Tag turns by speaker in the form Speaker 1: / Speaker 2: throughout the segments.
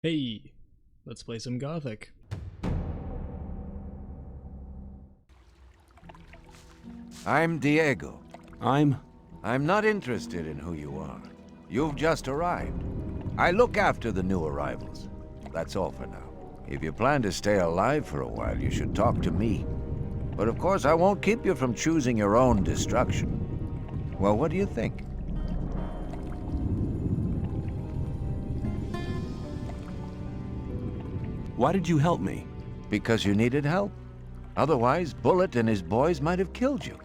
Speaker 1: Hey, let's play some Gothic.
Speaker 2: I'm Diego.
Speaker 3: I'm
Speaker 2: not interested in who you are. You've just arrived. I look after the new arrivals. That's all for now. If you plan to stay alive for a while, you should talk to me. But of course, I won't keep you from choosing your own destruction. Well, what do you think?
Speaker 3: Why did you help me?
Speaker 2: Because you needed help. Otherwise, Bullet and his boys might have killed you.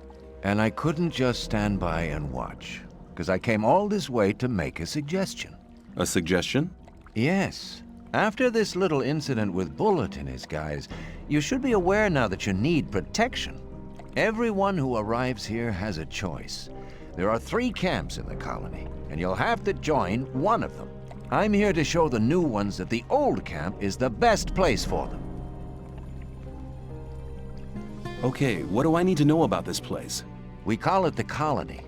Speaker 2: And I couldn't just stand by and watch, because I came all this way to make a suggestion.
Speaker 3: A suggestion?
Speaker 2: Yes. After this little incident with Bullet and his guys, you should be aware now that you need protection. Everyone who arrives here has a choice. There are 3 camps in the colony, and you'll have to join one of them. I'm here to show the new ones that the old camp is the best place for them.
Speaker 3: Okay, what do I need to know about this place?
Speaker 2: We call it the colony.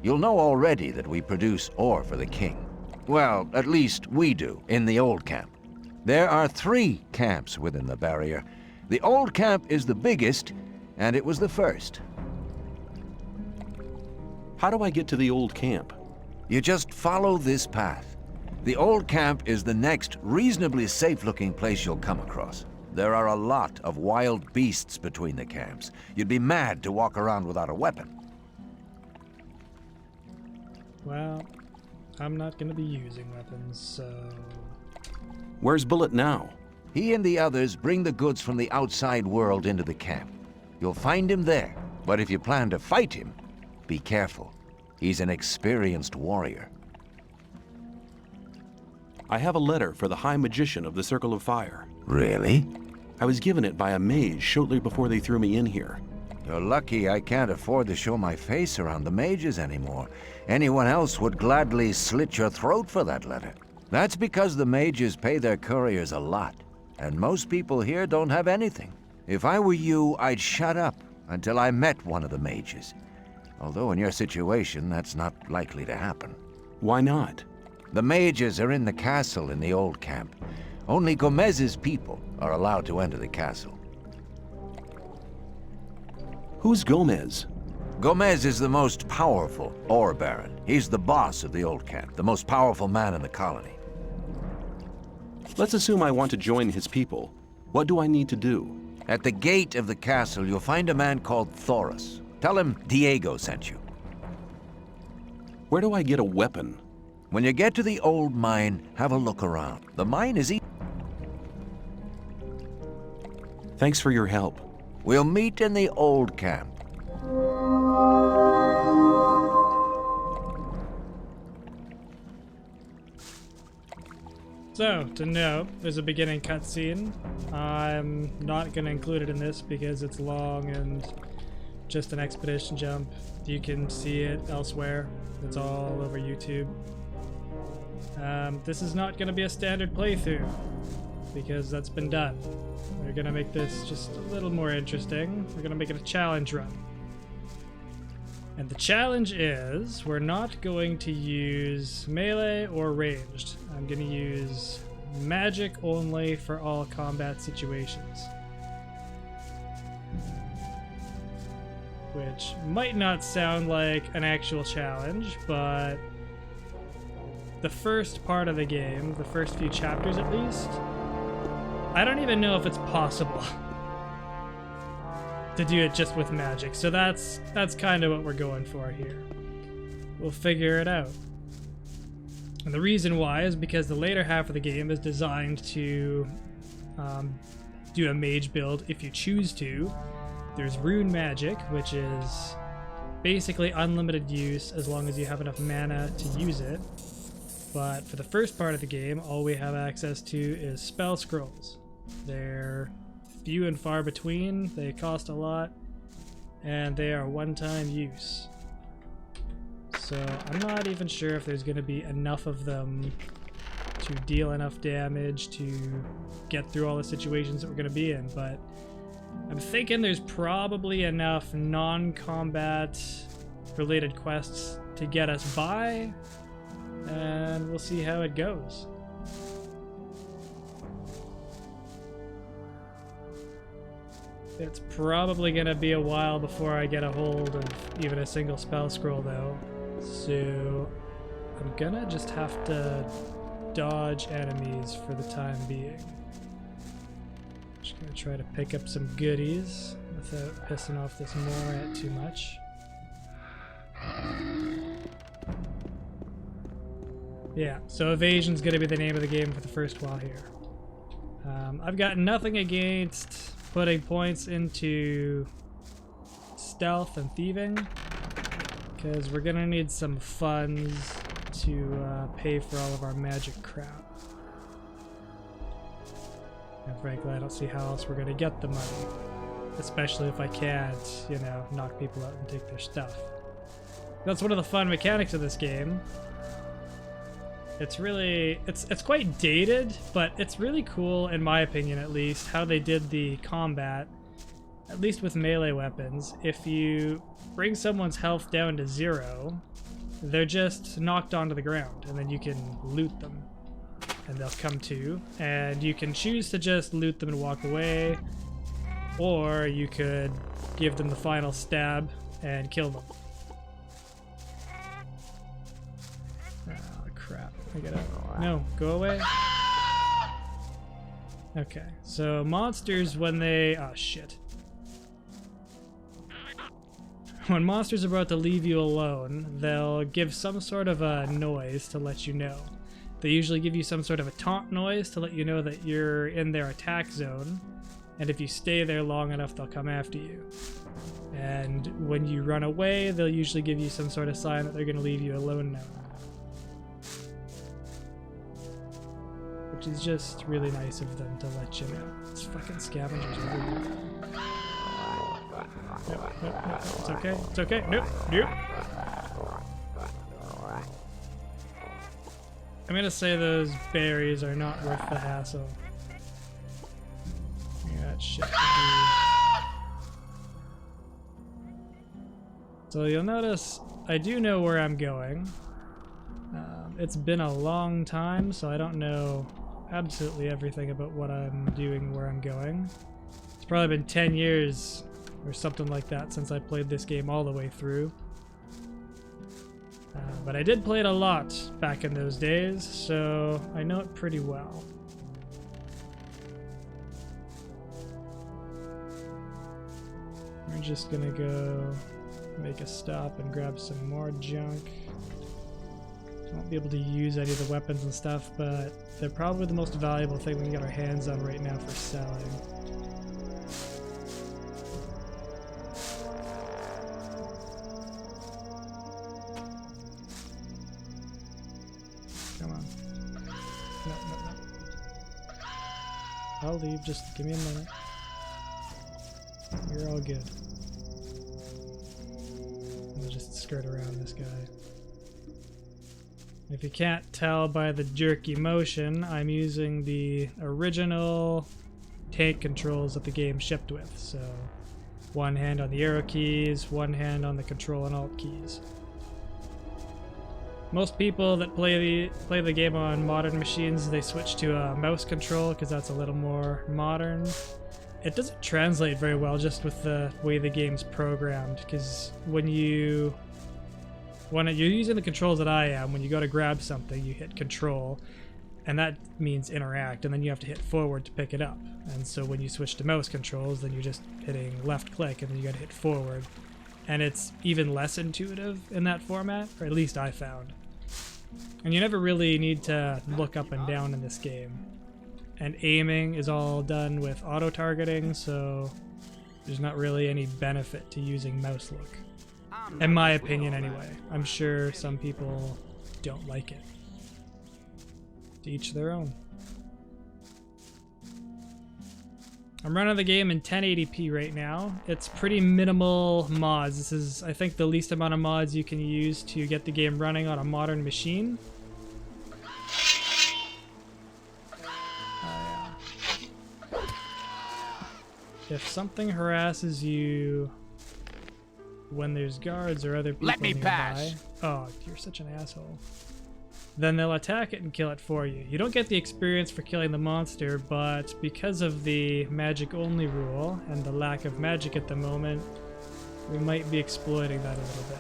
Speaker 2: You'll know already that we produce ore for the king. Well, at least we do, in the old camp. There are 3 camps within the barrier. The old camp is the biggest, and it was the first.
Speaker 3: How do I get to the old camp?
Speaker 2: You just follow this path. The old camp is the next reasonably safe-looking place you'll come across. There are a lot of wild beasts between the camps. You'd be mad to walk around without a weapon.
Speaker 1: Well, I'm not gonna be using weapons, so...
Speaker 3: Where's Bullet now?
Speaker 2: He and the others bring the goods from the outside world into the camp. You'll find him there, but if you plan to fight him, be careful. He's an experienced warrior.
Speaker 3: I have a letter for the High Magician of the Circle of Fire.
Speaker 2: Really?
Speaker 3: I was given it by a mage shortly before they threw me in here.
Speaker 2: You're lucky I can't afford to show my face around the mages anymore. Anyone else would gladly slit your throat for that letter. That's because the mages pay their couriers a lot, and most people here don't have anything. If I were you, I'd shut up until I met one of the mages. Although in your situation, that's not likely to happen.
Speaker 3: Why not?
Speaker 2: The mages are in the castle in the old camp. Only Gomez's people are allowed to enter the castle.
Speaker 3: Who's Gomez?
Speaker 2: Gomez is the most powerful ore baron. He's the boss of the old camp, the most powerful man in the colony.
Speaker 3: Let's assume I want to join his people. What do I need to do?
Speaker 2: At the gate of the castle, you'll find a man called Thoris. Tell him Diego sent you.
Speaker 3: Where do I get a weapon?
Speaker 2: When you get to the old mine, have a look around. The mine is
Speaker 3: Thanks for your help.
Speaker 2: We'll meet in the old camp.
Speaker 1: So, to note, there's a beginning cutscene. I'm not going to include it in this because it's long and just an expedition jump. You can see it elsewhere. It's all over YouTube. This is not going to be a standard playthrough because that's been done. We're going to make this just a little more interesting. We're going to make it a challenge run. And the challenge is we're not going to use melee or ranged. I'm going to use magic only for all combat situations. Which might not sound like an actual challenge, but the first part of the game, the first few chapters at least, I don't even know if it's possible to do it just with magic. So that's kind of what we're going for here. We'll figure it out. And the reason why is because the later half of the game is designed to do a mage build if you choose to. There's rune magic, which is basically unlimited use as long as you have enough mana to use it. But for the first part of the game, all we have access to is spell scrolls. They're few and far between, they cost a lot, and they are one-time use. So I'm not even sure if there's going to be enough of them to deal enough damage to get through all the situations that we're going to be in, but I'm thinking there's probably enough non-combat related quests to get us by, and we'll see how it goes. It's probably gonna be a while before I get a hold of even a single spell scroll though. So I'm gonna just have to dodge enemies for the time being. Just gonna try to pick up some goodies without pissing off this Morat too much. Yeah, so evasion's gonna be the name of the game for the first while here. I've got nothing against putting points into stealth and thieving, because we're gonna need some funds to pay for all of our magic crap. And frankly, I don't see how else we're gonna get the money, especially if I can't, you know, knock people out and take their stuff. That's one of the fun mechanics of this game. It's really, it's quite dated, but it's really cool, in my opinion at least, how they did the combat, at least with melee weapons. If you bring someone's health down to 0, they're just knocked onto the ground, and then you can loot them, and they'll come to, and you can choose to just loot them and walk away, or you could give them the final stab and kill them. I gotta... No, go away. Okay, so monsters when they... Oh, shit. When monsters are about to leave you alone, they'll give some sort of a noise to let you know. They usually give you some sort of a taunt noise to let you know that you're in their attack zone, and if you stay there long enough, they'll come after you. And when you run away, they'll usually give you some sort of sign that they're gonna leave you alone now. Which is just really nice of them to let you know. It's fucking scavengers everywhere. Nope, nope, nope, it's okay, it's okay, nope, nope. I'm gonna say those berries are not worth the hassle. I got shit to do. So you'll notice I do know where I'm going. It's been a long time, so I don't know absolutely everything about what I'm doing, where I'm going. It's probably been 10 years or something like that since I played this game all the way through. But I did play it a lot back in those days, so I know it pretty well. We're just gonna go make a stop and grab some more junk. Won't be able to use any of the weapons and stuff, but they're probably the most valuable thing we can get our hands on right now for selling. Come on. No, no, no. I'll leave, just give me a minute. You're all good. I'll just skirt around this guy. If you can't tell by the jerky motion, I'm using the original tank controls that the game shipped with. So, one hand on the arrow keys, one hand on the control and alt keys. Most people that play the game on modern machines, they switch to a mouse control because that's a little more modern. It doesn't translate very well just with the way the game's programmed, because when you're using the controls that I am, when you go to grab something, you hit control, and that means interact, and then you have to hit forward to pick it up. And so when you switch to mouse controls, then you're just hitting left click, and then you gotta hit forward. And it's even less intuitive in that format, or at least I found. And you never really need to look up and down in this game. And aiming is all done with auto-targeting, so there's not really any benefit to using mouse look. In my opinion, anyway. I'm sure some people don't like it. To each their own. I'm running the game in 1080p right now. It's pretty minimal mods. This is, I think, the least amount of mods you can use to get the game running on a modern machine. If something harasses you when there's guards or other people
Speaker 4: Let me
Speaker 1: nearby...
Speaker 4: pass.
Speaker 1: Oh, you're such an asshole. then they'll attack it and kill it for you. You don't get the experience for killing the monster, but because of the magic only rule and the lack of magic at the moment, we might be exploiting that a little bit.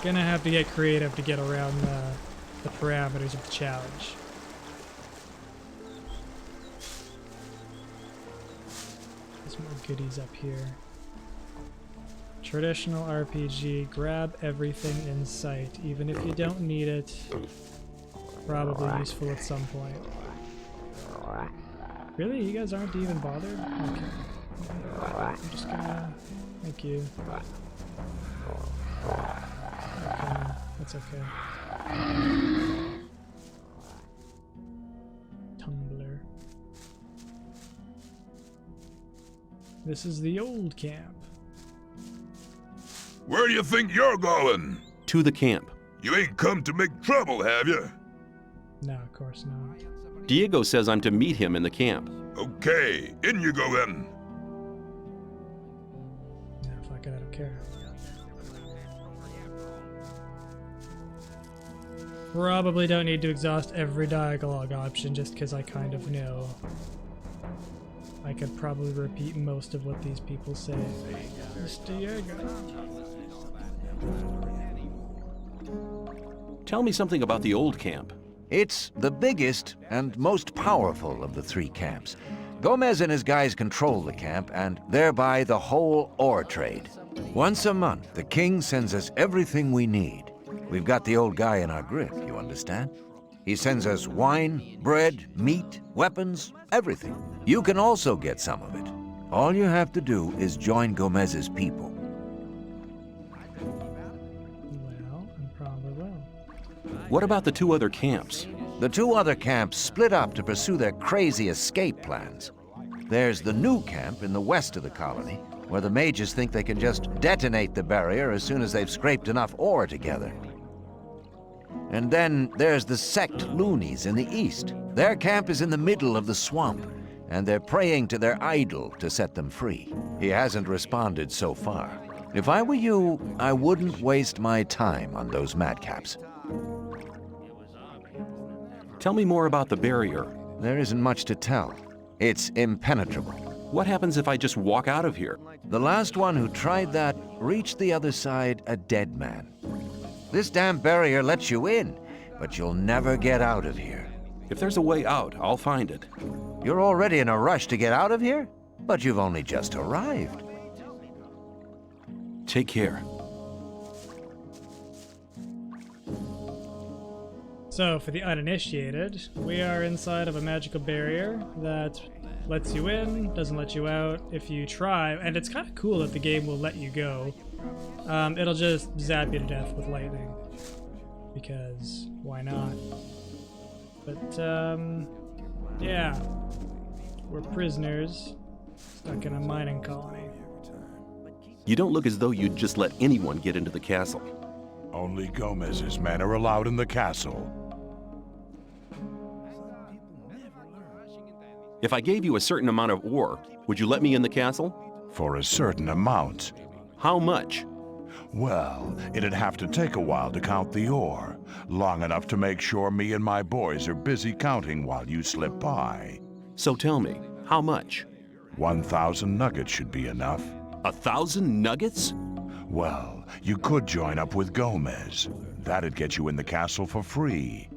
Speaker 1: Gonna have to get creative to get around the parameters of the challenge. There's more goodies up here. Traditional RPG, grab everything in sight, even if you don't need it. Probably useful at some point. Really? You guys aren't even bothered? Okay. I'm just gonna... Thank you. Okay, that's okay. Tumbler. This is the old camp.
Speaker 4: Where do you think you're going?
Speaker 3: To the camp.
Speaker 4: You ain't come to make trouble, have you?
Speaker 1: No, of course not.
Speaker 3: Diego says I'm to meet him in the camp.
Speaker 4: Okay, in you go then.
Speaker 1: No, fuck it, I don't care. Probably don't need to exhaust every dialogue option just because I kind of know. I could probably repeat most of what these people say. It's Diego.
Speaker 3: Tell me something about the old camp.
Speaker 2: It's the biggest and most powerful of the three camps. Gomez and his guys control the camp and thereby the whole ore trade. Once a month, the king sends us everything we need. We've got the old guy in our grip, you understand? He sends us wine, bread, meat, weapons, everything. You can also get some of it. All you have to do is join Gomez's people.
Speaker 1: Well, I probably will.
Speaker 3: What about the two other camps?
Speaker 2: The two other camps split up to pursue their crazy escape plans. There's the new camp in the west of the colony, where the mages think they can just detonate the barrier as soon as they've scraped enough ore together. And then there's the sect loonies in the east. Their camp is in the middle of the swamp, and they're praying to their idol to set them free. He hasn't responded so far. If I were you, I wouldn't waste my time on those madcaps.
Speaker 3: Tell me more about the barrier.
Speaker 2: There isn't much to tell. It's impenetrable.
Speaker 3: What happens if I just walk out of here?
Speaker 2: The last one who tried that reached the other side a dead man. This damn barrier lets you in, but you'll never get out of here.
Speaker 3: If there's a way out, I'll find it.
Speaker 2: You're already in a rush to get out of here? But you've only just arrived.
Speaker 3: Take care.
Speaker 1: So, for the uninitiated, we are inside of a magical barrier that lets you in, doesn't let you out if you try, and it's kind of cool that the game will let you go. It'll just zap you to death with lightning, because why not? But, yeah, we're prisoners stuck in a mining colony.
Speaker 3: You don't look as though you'd just let anyone get into the castle.
Speaker 4: Only Gomez's men are allowed in the castle.
Speaker 3: If I gave you a certain amount of ore, would you let me in the castle?
Speaker 4: For a certain amount.
Speaker 3: How much?
Speaker 4: Well, it'd have to take a while to count the ore. Long enough to make sure me and my boys are busy counting while you slip by.
Speaker 3: So tell me, how much?
Speaker 4: 1,000 nuggets should be enough.
Speaker 3: 1,000 nuggets?
Speaker 4: Well, you could join up with Gomez. That'd get you in the castle for free.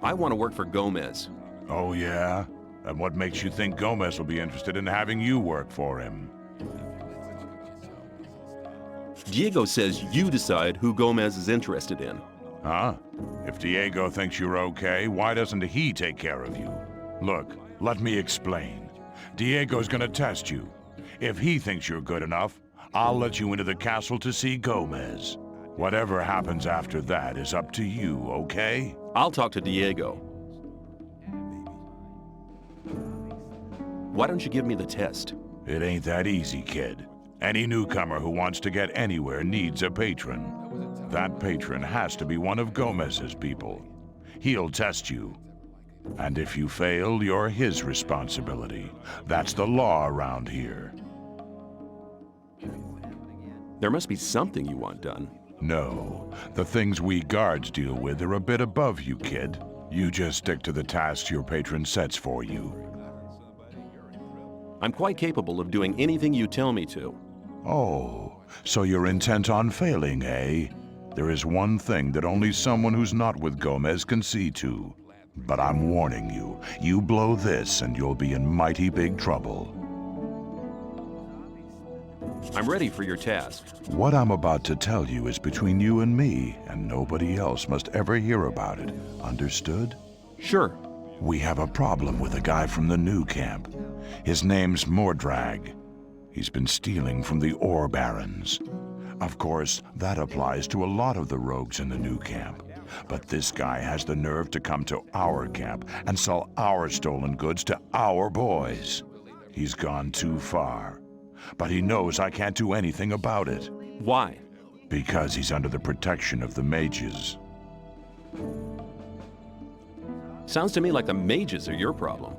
Speaker 3: I want to work for Gomez.
Speaker 4: Oh, yeah? And what makes you think Gomez will be interested in having you work for him?
Speaker 3: Diego says you decide who Gomez is interested in.
Speaker 4: Huh? If Diego thinks you're okay, why doesn't he take care of you? Look, let me explain. Diego's gonna test you. If he thinks you're good enough, I'll let you into the castle to see Gomez. Whatever happens after that is up to you, okay?
Speaker 3: I'll talk to Diego. Why don't you give me the test?
Speaker 4: It ain't that easy, kid. Any newcomer who wants to get anywhere needs a patron. That patron has to be one of Gomez's people. He'll test you. And if you fail, you're his responsibility. That's the law around here.
Speaker 3: There must be something you want done.
Speaker 4: No, the things we guards deal with are a bit above you, kid. You just stick to the tasks your patron sets for you.
Speaker 3: I'm quite capable of doing anything you tell me to.
Speaker 4: Oh, so you're intent on failing, eh? There is one thing that only someone who's not with Gomez can see to. But I'm warning you, you blow this and you'll be in mighty big trouble.
Speaker 3: I'm ready for your task.
Speaker 4: What I'm about to tell you is between you and me, and nobody else must ever hear about it. Understood?
Speaker 3: Sure.
Speaker 4: We have a problem with a guy from the new camp. His name's Mordrag. He's been stealing from the ore barons. Of course, that applies to a lot of the rogues in the new camp. But this guy has the nerve to come to our camp and sell our stolen goods to our boys. He's gone too far. But he knows I can't do anything about it.
Speaker 3: Why?
Speaker 4: Because he's under the protection of the mages.
Speaker 3: Sounds to me like the mages are your problem.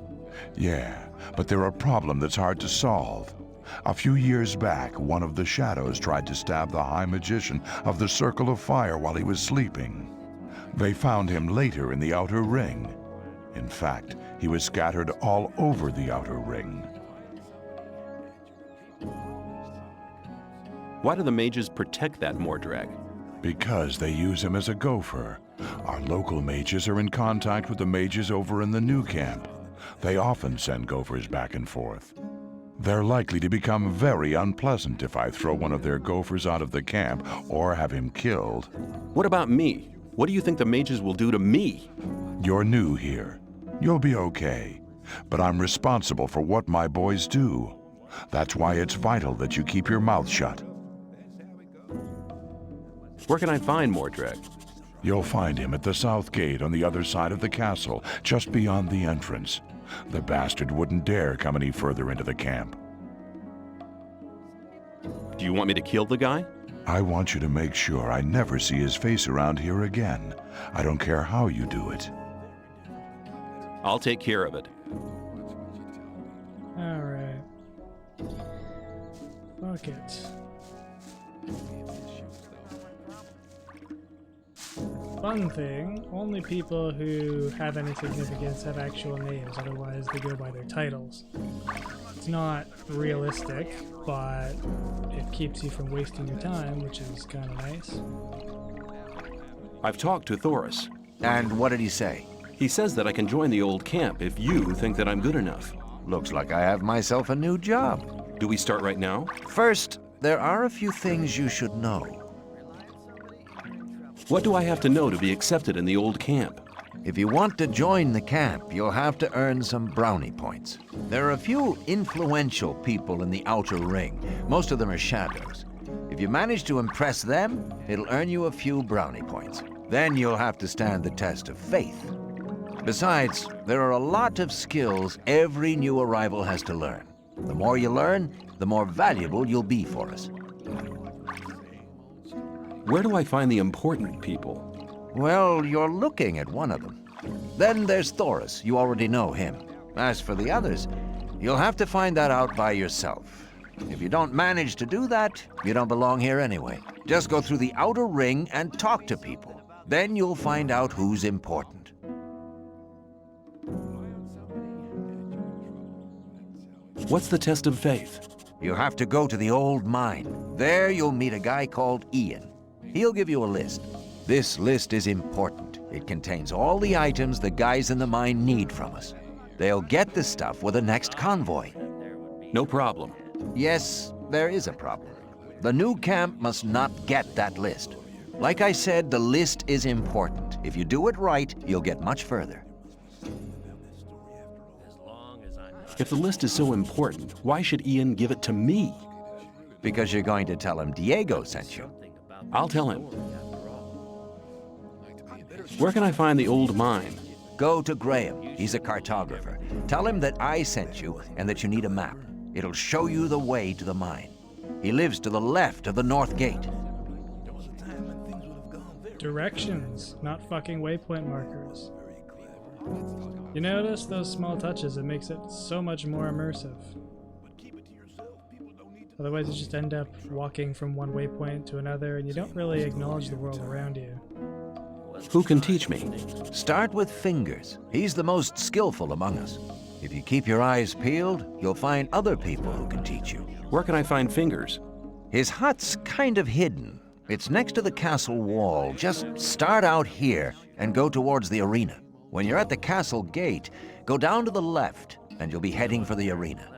Speaker 4: Yeah, but they're a problem that's hard to solve. A few years back, one of the shadows tried to stab the High Magician of the Circle of Fire while he was sleeping. They found him later in the Outer Ring. In fact, he was scattered all over the Outer Ring.
Speaker 3: Why do the mages protect that Mordrag?
Speaker 4: Because they use him as a gopher. Our local mages are in contact with the mages over in the new camp. They often send gophers back and forth. They're likely to become very unpleasant if I throw one of their gophers out of the camp or have him killed.
Speaker 3: What about me? What do you think the mages will do to me?
Speaker 4: You're new here. You'll be okay. But I'm responsible for what my boys do. That's why it's vital that you keep your mouth shut.
Speaker 3: Where can I find Mordrag?
Speaker 4: You'll find him at the south gate on the other side of the castle, just beyond the entrance. The bastard wouldn't dare come any further into the camp.
Speaker 3: Do you want me to kill the guy?
Speaker 4: I want you to make sure I never see his face around here again. I don't care how you do it.
Speaker 3: I'll take care of it.
Speaker 1: Alright. Fuck it. Fun thing, only people who have any significance have actual names, otherwise they go by their titles. It's not realistic, but it keeps you from wasting your time, which is kind of nice.
Speaker 3: I've talked to Thoris.
Speaker 2: And what did he say?
Speaker 3: He says that I can join the old camp if you think that I'm good enough.
Speaker 2: Looks like I have myself a new job.
Speaker 3: Do we start right now?
Speaker 2: First, there are a few things you should know.
Speaker 3: What do I have to know to be accepted in the old camp?
Speaker 2: If you want to join the camp, you'll have to earn some brownie points. There are a few influential people in the Outer Ring. Most of them are shadows. If you manage to impress them, it'll earn you a few brownie points. Then you'll have to stand the test of faith. Besides, there are a lot of skills every new arrival has to learn. The more you learn, the more valuable you'll be for us.
Speaker 3: Where do I find the important people?
Speaker 2: Well, you're looking at one of them. Then there's Thoris. You already know him. As for the others, you'll have to find that out by yourself. If you don't manage to do that, you don't belong here anyway. Just go through the Outer Ring and talk to people. Then you'll find out who's important.
Speaker 3: What's the test of faith?
Speaker 2: You have to go to the old mine. There you'll meet a guy called Ian. He'll give you a list. This list is important. It contains all the items the guys in the mine need from us. They'll get the stuff with the next convoy.
Speaker 3: No problem.
Speaker 2: Yes, there is a problem. The new camp must not get that list. Like I said, the list is important. If you do it right, you'll get much further.
Speaker 3: If the list is so important, why should Ian give it to me?
Speaker 2: Because you're going to tell him Diego sent you.
Speaker 3: I'll tell him. Where can I find the old mine?
Speaker 2: Go to Graham. He's a cartographer. Tell him that I sent you and that you need a map. It'll show you the way to the mine. He lives to the left of the north gate.
Speaker 1: Directions, not fucking waypoint markers. You notice those small touches, it makes it so much more immersive. Otherwise you just end up walking from one waypoint to another and you don't really acknowledge the world around you.
Speaker 3: Who can teach me?
Speaker 2: Start with Fingers. He's the most skillful among us. If you keep your eyes peeled, you'll find other people who can teach you.
Speaker 3: Where can I find Fingers?
Speaker 2: His hut's kind of hidden. It's next to the castle wall. Just start out here and go towards the arena. When you're at the castle gate, go down to the left and you'll be heading for the arena.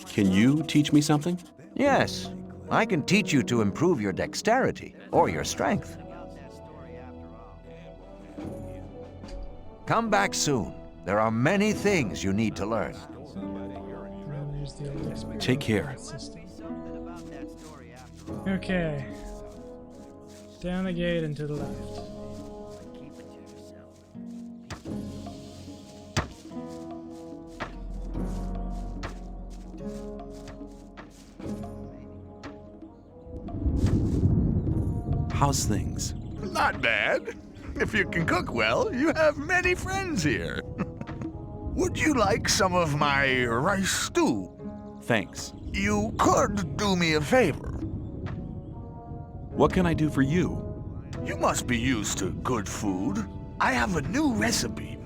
Speaker 3: Can you teach me something?
Speaker 2: Yes, I can teach you to improve your dexterity or your strength. Come back soon. There are many things you need to learn.
Speaker 3: Take care.
Speaker 1: Okay. Down the gate and to the left.
Speaker 3: How's things?
Speaker 5: Not bad. If you can cook well, you have many friends here. Would you like some of my rice stew?
Speaker 3: Thanks.
Speaker 5: You could do me a favor.
Speaker 3: What can I do for you?
Speaker 5: You must be used to good food. I have a new recipe.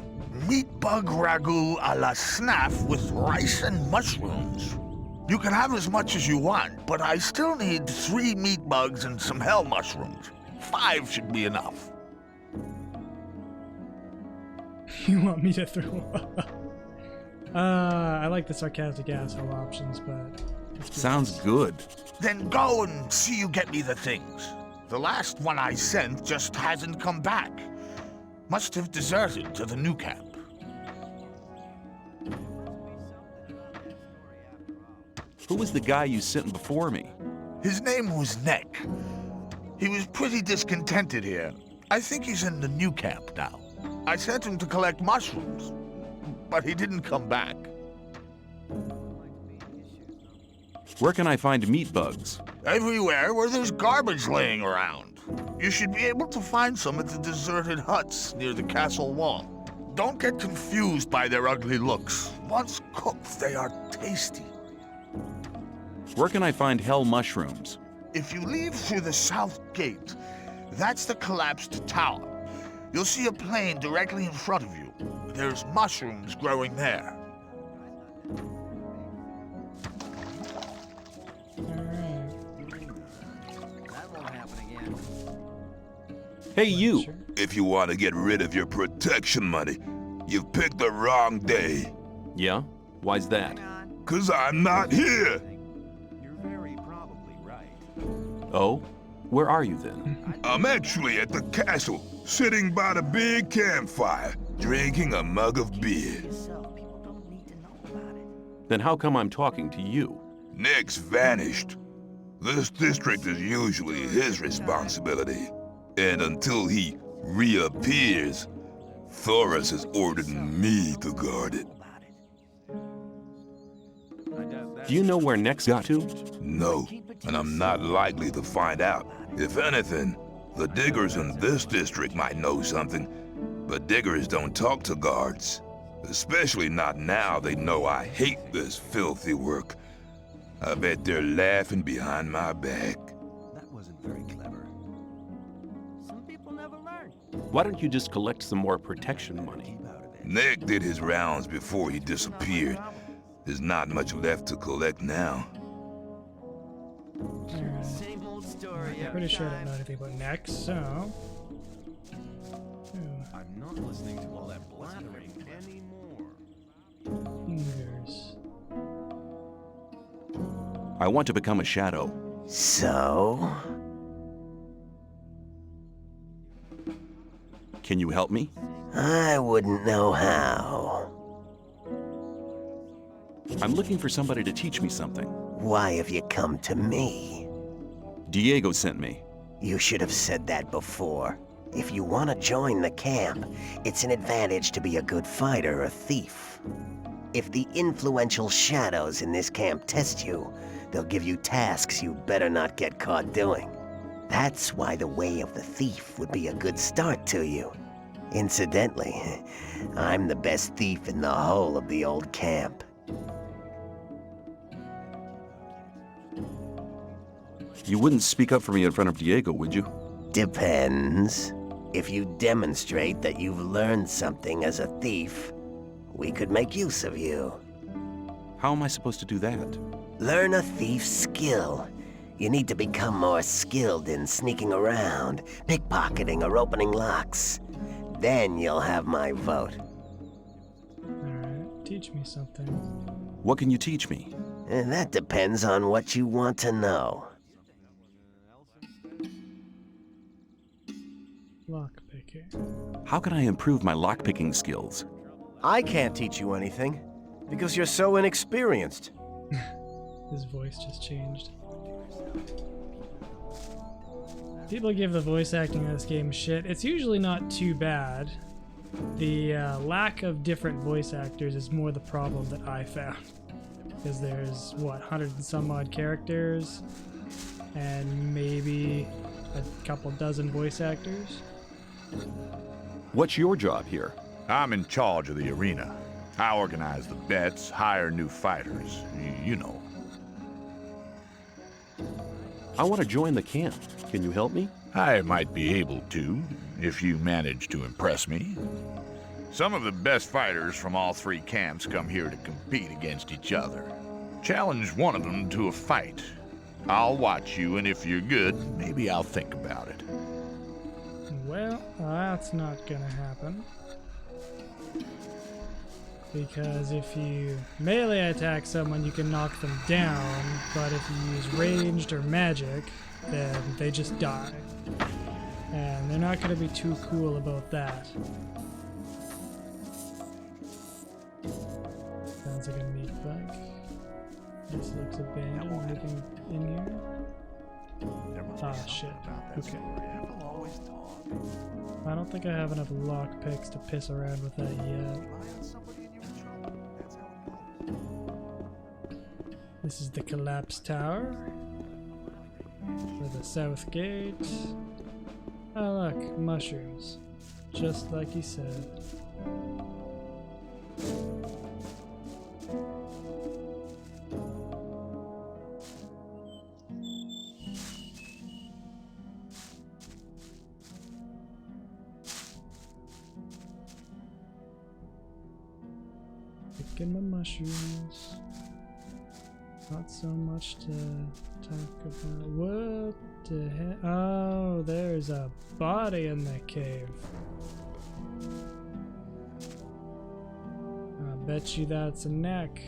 Speaker 5: Meat bug ragu a la snaff with rice and mushrooms. You can have as much as you want, but I still need 3 meat bugs and some hell mushrooms. 5 should be enough.
Speaker 1: You want me to throw up? I like the sarcastic asshole options, but...
Speaker 3: Sounds good.
Speaker 5: Then go and see you get me the things. The last one I sent just hasn't come back. Must have deserted to the new camp.
Speaker 3: Who was the guy you sent before me?
Speaker 5: His name was Neck. He was pretty discontented here. I think he's in the new camp now. I sent him to collect mushrooms, but he didn't come back.
Speaker 3: Where can I find meat bugs?
Speaker 5: Everywhere where there's garbage laying around. You should be able to find some at the deserted huts near the castle wall. Don't get confused by their ugly looks. Once cooked, they are tasty.
Speaker 3: Where can I find hell mushrooms?
Speaker 5: If you leave through the south gate, that's the collapsed tower. You'll see a plain directly in front of you. There's mushrooms growing there.
Speaker 3: Hey, you!
Speaker 1: Sure.
Speaker 6: If you want to get rid of your protection money, you've picked the wrong day.
Speaker 3: Yeah? Why's that?
Speaker 6: 'Cause I'm not here.
Speaker 7: You're very probably right.
Speaker 3: Oh? Where are you then?
Speaker 6: I'm actually at the castle, sitting by the big campfire, drinking a mug of beer.
Speaker 3: Then how come I'm talking to you?
Speaker 6: Nick's vanished. This district is usually his responsibility. And until he reappears, Thoris has ordered me to guard it.
Speaker 3: Do you know where Nex got to?
Speaker 6: No, and I'm not likely to find out. If anything, the diggers in this district might know something, but diggers don't talk to guards. Especially not now they know I hate this filthy work. I bet they're laughing behind my back.
Speaker 7: That wasn't very clever. Some people never learn.
Speaker 3: Why don't you just collect some more protection money?
Speaker 7: Keep out of it.
Speaker 6: Nick did his rounds before he disappeared. There's not much left to collect now.
Speaker 1: Alright.
Speaker 7: Same old story.
Speaker 1: I'm pretty sure I don't know anything about Nex, so...
Speaker 7: I'm not listening to all that blathering anymore.
Speaker 1: Fingers.
Speaker 3: I want to become a shadow.
Speaker 8: So?
Speaker 3: Can you help me?
Speaker 8: I wouldn't know how.
Speaker 3: I'm looking for somebody to teach me something.
Speaker 8: Why have you come to me?
Speaker 3: Diego sent me.
Speaker 8: You should have said that before. If you want to join the camp, it's an advantage to be a good fighter or thief. If the influential shadows in this camp test you, they'll give you tasks you better not get caught doing. That's why the way of the thief would be a good start to you. Incidentally, I'm the best thief in the whole of the old camp.
Speaker 3: You wouldn't speak up for me in front of Diego, would you?
Speaker 8: Depends. If you demonstrate that you've learned something as a thief, we could make use of you.
Speaker 3: How am I supposed to do that?
Speaker 8: Learn a thief's skill. You need to become more skilled in sneaking around, pickpocketing, or opening locks. Then you'll have my vote.
Speaker 1: Alright, teach me something.
Speaker 3: What can you teach me?
Speaker 8: And that depends on what you want to know.
Speaker 1: Lockpicking.
Speaker 3: How can I improve my lockpicking skills?
Speaker 9: I can't teach you anything, because you're so inexperienced.
Speaker 1: His voice just changed. People give the voice acting in this game shit. It's usually not too bad. The lack of different voice actors is more the problem that I found. Because there's, what, 100 and some odd characters, and maybe a couple dozen voice actors.
Speaker 3: What's your job here?
Speaker 4: I'm in charge of the arena. I organize the bets, hire new fighters, you know.
Speaker 3: I want to join the camp. Can you help me?
Speaker 4: I might be able to, if you manage to impress me. Some of the best fighters from all three camps come here to compete against each other. Challenge one of them to a fight. I'll watch you, and if you're good, maybe I'll think about it.
Speaker 1: Well, that's not gonna happen. Because if you melee attack someone, you can knock them down, but if you use ranged or magic, then they just die. And they're not gonna be too cool about that. Sounds like a meat bug. This looks abandoned. Anything in here? Ah, shit. Okay. I don't think I have enough lockpicks to piss around with that yet. This is the collapsed tower. For the south gate. Oh look, mushrooms. Just like he said. Picking my mushrooms. Not so much to talk about. What the heck? Oh, there's a body in the cave. I bet you that's a neck.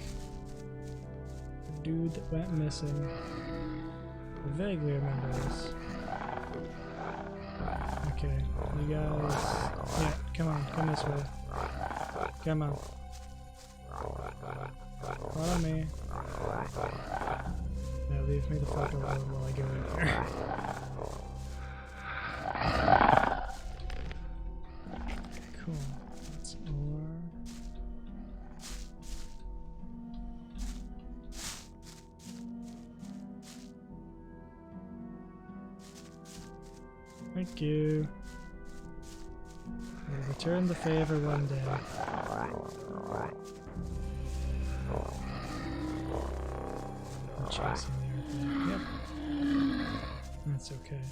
Speaker 1: The dude that went missing. I vaguely remember this. Okay, you guys. Yeah, come this way. Come on. Follow me. Now leave me the fuck alone while I go in here. Cool. That's ore. Thank you. I'll return the favor one day. Chasing the earth. Yep. That's okay.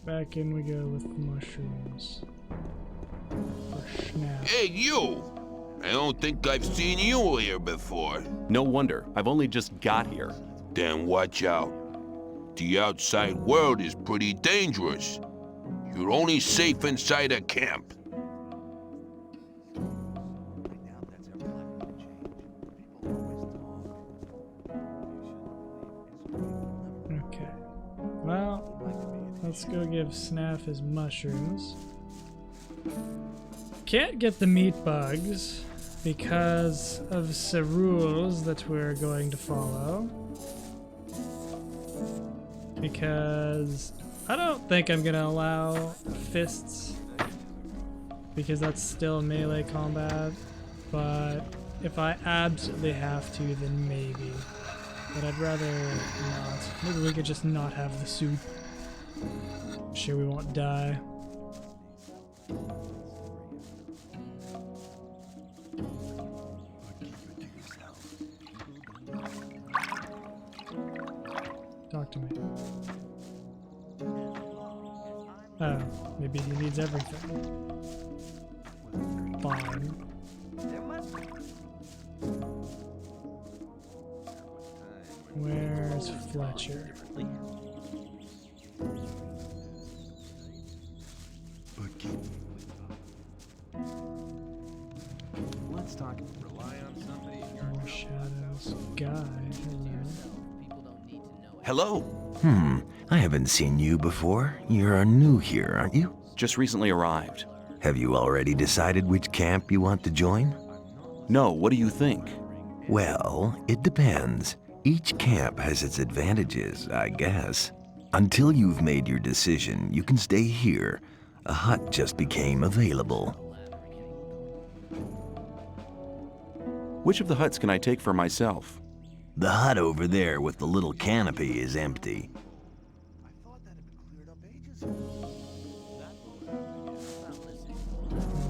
Speaker 1: Back in we go with the mushrooms. For snap.
Speaker 6: Hey, you! I don't think I've seen you here before.
Speaker 3: No wonder. I've only just got here.
Speaker 6: Then watch out. The outside world is pretty dangerous. You're only safe inside a camp.
Speaker 1: Okay. Well, let's go give Snaff his mushrooms. Can't get the meat bugs because of the rules that we're going to follow. Because I don't think I'm gonna allow fists because that's still melee combat, but if I absolutely have to, then maybe. But I'd rather not. Maybe we could just not have the soup. I'm sure we won't die. Talk to me. Oh, maybe he needs everything. Fine. Where's Fletcher?
Speaker 3: Let's talk. Rely on somebody.
Speaker 1: More shadows. Guy. Hello.
Speaker 3: Hello.
Speaker 10: I haven't seen you before. You're new here, aren't you?
Speaker 3: Just recently arrived.
Speaker 10: Have you already decided which camp you want to join?
Speaker 3: No, what do you think?
Speaker 10: Well, it depends. Each camp has its advantages, I guess. Until you've made your decision, you can stay here. A hut just became available.
Speaker 3: Which of the huts can I take for myself?
Speaker 10: The hut over there with the little canopy is empty.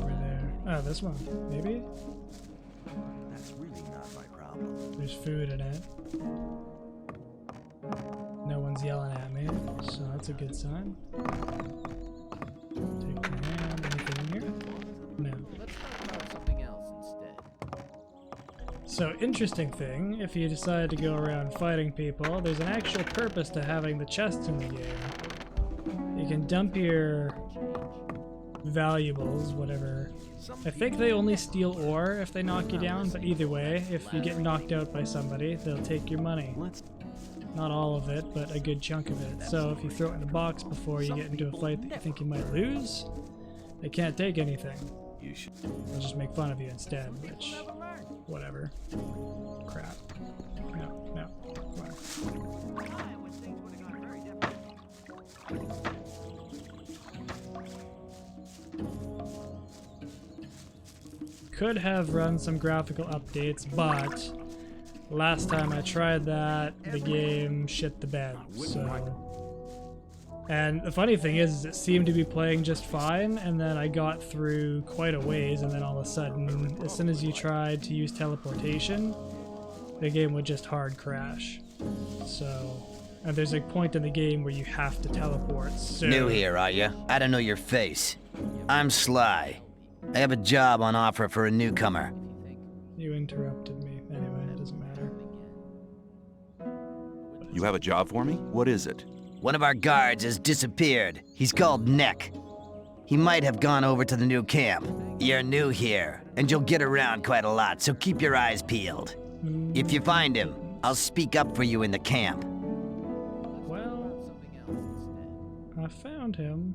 Speaker 1: Over there. Oh, this one. Maybe?
Speaker 9: That's really not my problem.
Speaker 1: There's food in it. No one's yelling at me, so that's a good sign. Take my hand. Anything in here? No.
Speaker 7: Let's talk about something else instead.
Speaker 1: So, interesting thing, if you decide to go around fighting people, there's an actual purpose to having the chests in the game. You can dump your valuables, whatever. I think they only steal ore if they knock you down, but either way, if you get knocked out by somebody, they'll take your money. Not all of it, but a good chunk of it. So if you throw it in a box before you get into a fight that you think you might lose, they can't take anything. They'll just make fun of you instead, which, whatever. Crap. No. Could have run some graphical updates, but last time I tried that, the game shit the bed, so... And the funny thing is, it seemed to be playing just fine, and then I got through quite a ways, and then all of a sudden, as soon as you tried to use teleportation, the game would just hard crash. So... And there's a point in the game where you have to teleport, so...
Speaker 11: New here, are you? I don't know your face. I'm Sly. I have a job on offer for a newcomer.
Speaker 1: You interrupted me. Anyway, it doesn't matter.
Speaker 3: You have a job for me? What is it?
Speaker 11: One of our guards has disappeared. He's called Neck. He might have gone over to the new camp. You're new here, and you'll get around quite a lot, so keep your eyes peeled. If you find him, I'll speak up for you in the camp.
Speaker 1: Well, I found him.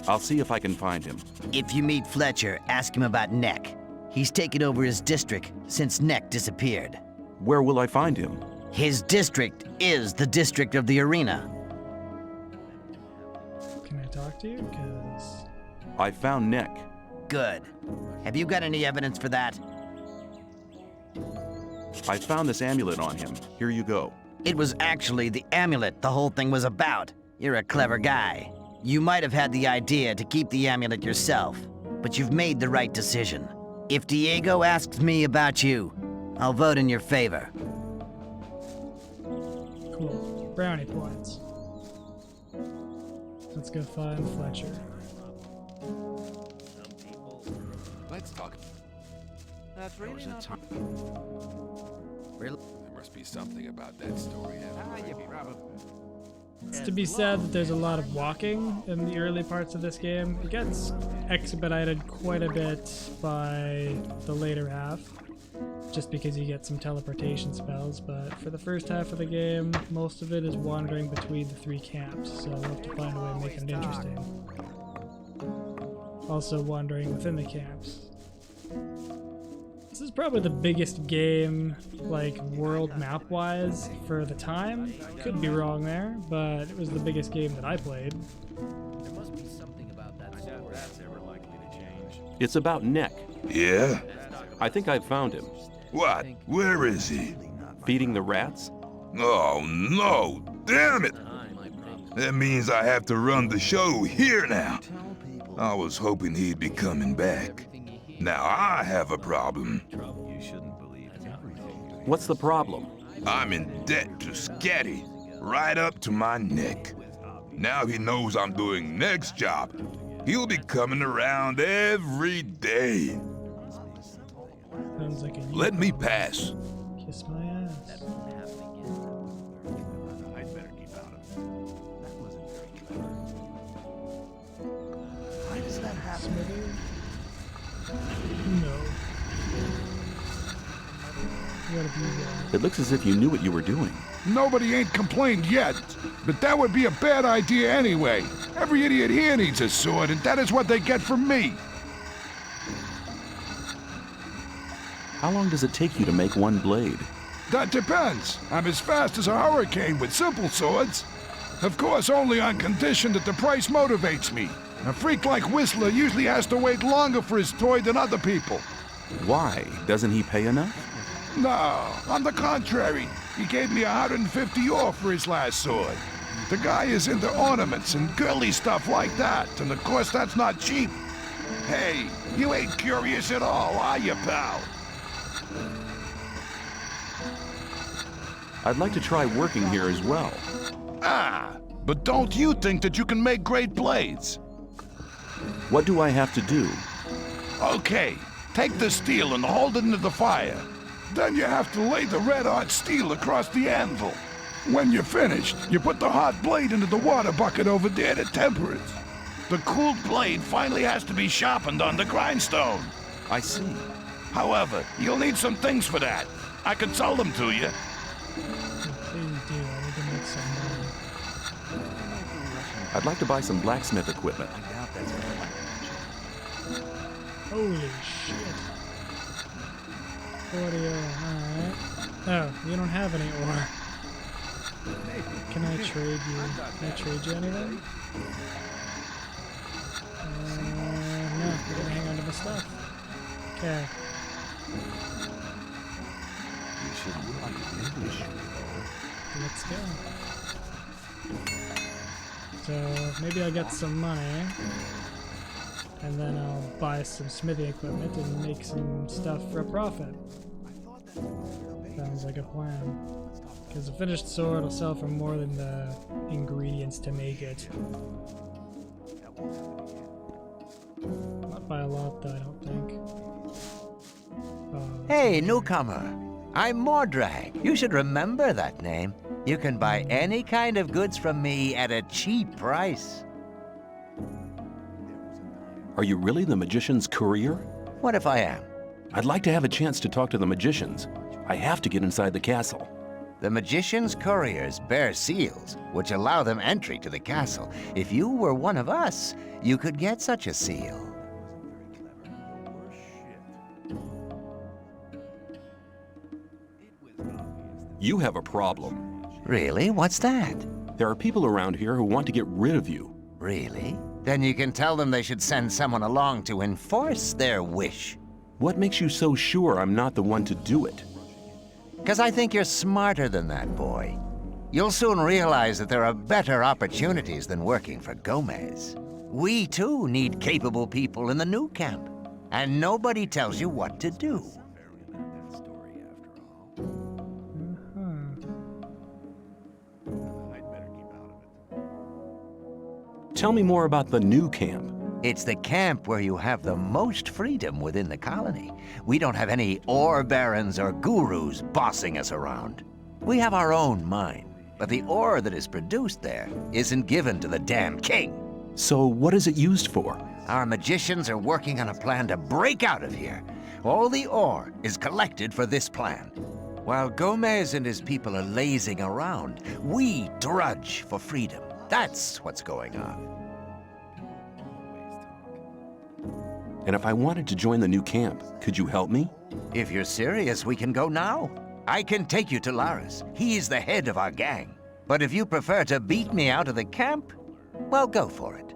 Speaker 3: I'll see if I can find him.
Speaker 11: If you meet Fletcher, ask him about Neck. He's taken over his district since Neck disappeared.
Speaker 3: Where will I find him?
Speaker 11: His district is the district of the arena.
Speaker 1: Can I talk to you? Because...
Speaker 3: I found Neck.
Speaker 11: Good. Have you got any evidence for that?
Speaker 3: I found this amulet on him. Here you go.
Speaker 11: It was actually the amulet the whole thing was about. You're a clever guy. You might have had the idea to keep the amulet yourself, but you've made the right decision. If Diego asks me about you, I'll vote in your favor.
Speaker 1: Cool. Brownie points. Let's go find Fletcher.
Speaker 6: Let's talk.
Speaker 7: That's really not...
Speaker 6: There must be something about that story.
Speaker 1: It's to be said that there's a lot of walking in the early parts of this game. It gets expedited quite a bit by the later half, just because you get some teleportation spells, but for the first half of the game, most of it is wandering between the three camps, so we'll have to find a way of making it interesting. Also wandering within the camps. This is probably the biggest game, like, world map-wise for the time. Could be wrong there, but it was the biggest game that I played.
Speaker 7: There must be something about that story.
Speaker 9: That's ever likely to change.
Speaker 3: It's about Neck.
Speaker 6: Yeah?
Speaker 3: I think I've found him.
Speaker 6: What? Where is he?
Speaker 3: Feeding the rats?
Speaker 6: Oh, no! Damn it! That means I have to run the show here now. I was hoping he'd be coming back. Now I have a problem.
Speaker 9: You shouldn't believe everything.
Speaker 3: What's the problem?
Speaker 6: I'm in debt to Scatty, right up to my neck. Now he knows I'm doing Neg's job. He'll be coming around every day.
Speaker 1: Sounds like a
Speaker 6: Let me pass.
Speaker 1: kiss my ass.
Speaker 5: I'd better keep out of it. That wasn't very clever. Why does that happen?
Speaker 1: Smithy? No. What have you got?
Speaker 3: It looks as if you knew what you were doing.
Speaker 4: Nobody ain't complained yet, but that would be a bad idea anyway. Every idiot here needs a sword, and that is what they get from me.
Speaker 3: How long does it take you to make one blade?
Speaker 4: That depends. I'm as fast as a hurricane with simple swords. Of course, only on condition that the price motivates me. A freak like Whistler usually has to wait longer for his toy than other people.
Speaker 3: Why? Doesn't he pay enough?
Speaker 4: No, on the contrary. He gave me 150 off for his last sword. The guy is into ornaments and girly stuff like that, and of course that's not cheap. Hey, you ain't curious at all, are you, pal?
Speaker 3: I'd like to try working here as well.
Speaker 4: Ah, but don't you think that you can make great blades?
Speaker 3: What do I have to do?
Speaker 4: Okay, take the steel and hold it into the fire. Then you have to lay the red hot steel across the anvil. When you're finished, you put the hot blade into the water bucket over there to temper it. The cooled blade finally has to be sharpened on the grindstone.
Speaker 3: I see.
Speaker 4: However, you'll need some things for that. I can sell them to you.
Speaker 1: Please do. I need to make some money.
Speaker 3: I'd like to buy some blacksmith equipment.
Speaker 1: Holy shit. 40 ore, alright. Oh, you don't have any ore. Can I trade you? Can I trade you anything? No, you're gonna hang on to my stuff. Okay. Let's go. So maybe I'll get some money. And then I'll buy some smithing equipment and make some stuff for a profit. Sounds like a plan. Because a finished sword will sell for more than the ingredients to make it. Not by a lot though, I don't think.
Speaker 2: Hey, newcomer. I'm Mordrag. You should remember that name. You can buy any kind of goods from me at a cheap price.
Speaker 3: Are you really the magician's courier?
Speaker 2: What if I am?
Speaker 3: I'd like to have a chance to talk to the magicians. I have to get inside the castle.
Speaker 2: The magician's couriers bear seals, which allow them entry to the castle. If you were one of us, you could get such a seal.
Speaker 3: You have a problem.
Speaker 2: Really? What's that?
Speaker 3: There are people around here who want to get rid of you.
Speaker 2: Really? Then you can tell them they should send someone along to enforce their wish.
Speaker 3: What makes you so sure I'm not the one to do it?
Speaker 2: 'Cause I think you're smarter than that, boy. You'll soon realize that there are better opportunities than working for Gomez. We, too, need capable people in the new camp. And nobody tells you what to do.
Speaker 3: Tell me more about the new camp.
Speaker 2: It's the camp where you have the most freedom within the colony. We don't have any ore barons or gurus bossing us around. We have our own mind, but the ore that is produced there isn't given to the damn king.
Speaker 3: So what is it used for?
Speaker 2: Our magicians are working on a plan to break out of here. All the ore is collected for this plan. While Gomez and his people are lazing around, we drudge for freedom. That's what's going on.
Speaker 3: And if I wanted to join the new camp, could you help me?
Speaker 2: If you're serious, we can go now. I can take you to Laris. He's the head of our gang. But if you prefer to beat me out of the camp, well, go for it.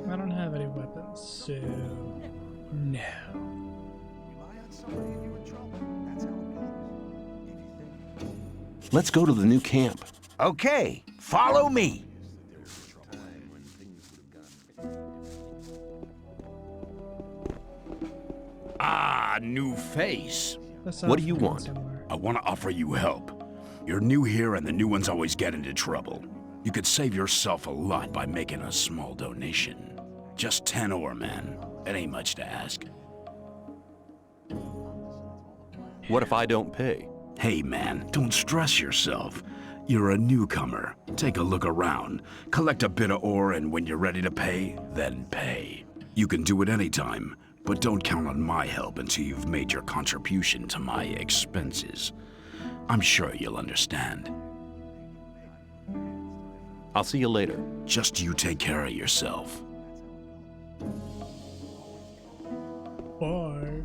Speaker 1: I don't have any weapons, so no.
Speaker 3: Let's go to the new camp.
Speaker 2: Okay, follow me.
Speaker 12: Ah, new face.
Speaker 1: That's
Speaker 3: What do
Speaker 1: off
Speaker 3: you
Speaker 1: going
Speaker 3: want?
Speaker 1: somewhere.
Speaker 12: I want to offer you help. You're new here and the new ones always get into trouble. You could save yourself a lot by making a small donation. Just 10 ore, man. It ain't much to ask.
Speaker 3: What if I don't pay?
Speaker 12: Hey man, don't stress yourself. You're a newcomer. Take a look around, collect a bit of ore, and when you're ready to pay, then pay. You can do it anytime, but don't count on my help until you've made your contribution to my expenses. I'm sure you'll understand.
Speaker 3: I'll see you later.
Speaker 12: Just you take care of yourself.
Speaker 1: Bye.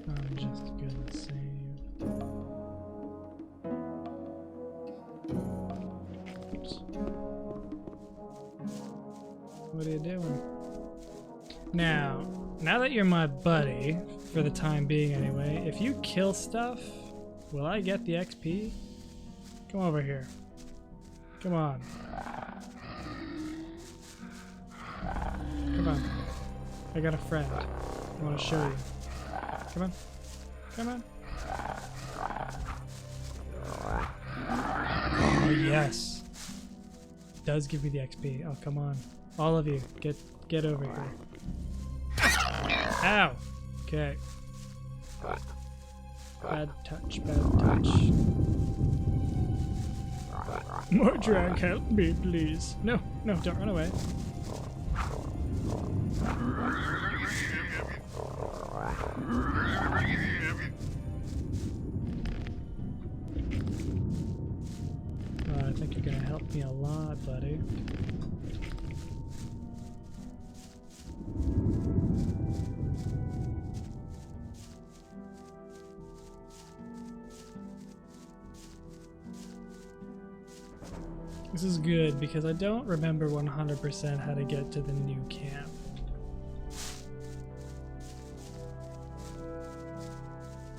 Speaker 1: I'm just gonna save. Oops. What are you doing? Now that you're my buddy, for the time being anyway, if you kill stuff, will I get the XP? Come over here. Come on. Come on. I got a friend. I want to show you. Come on. Come on. Oh, yes. It does give me the XP. Oh, come on. All of you, get over here. Ow! Okay. Bad touch, bad touch. Mordrak, help me, please. No, don't run away. I think you're gonna help me a lot, buddy. This is good because I don't remember 100% how to get to the new camp.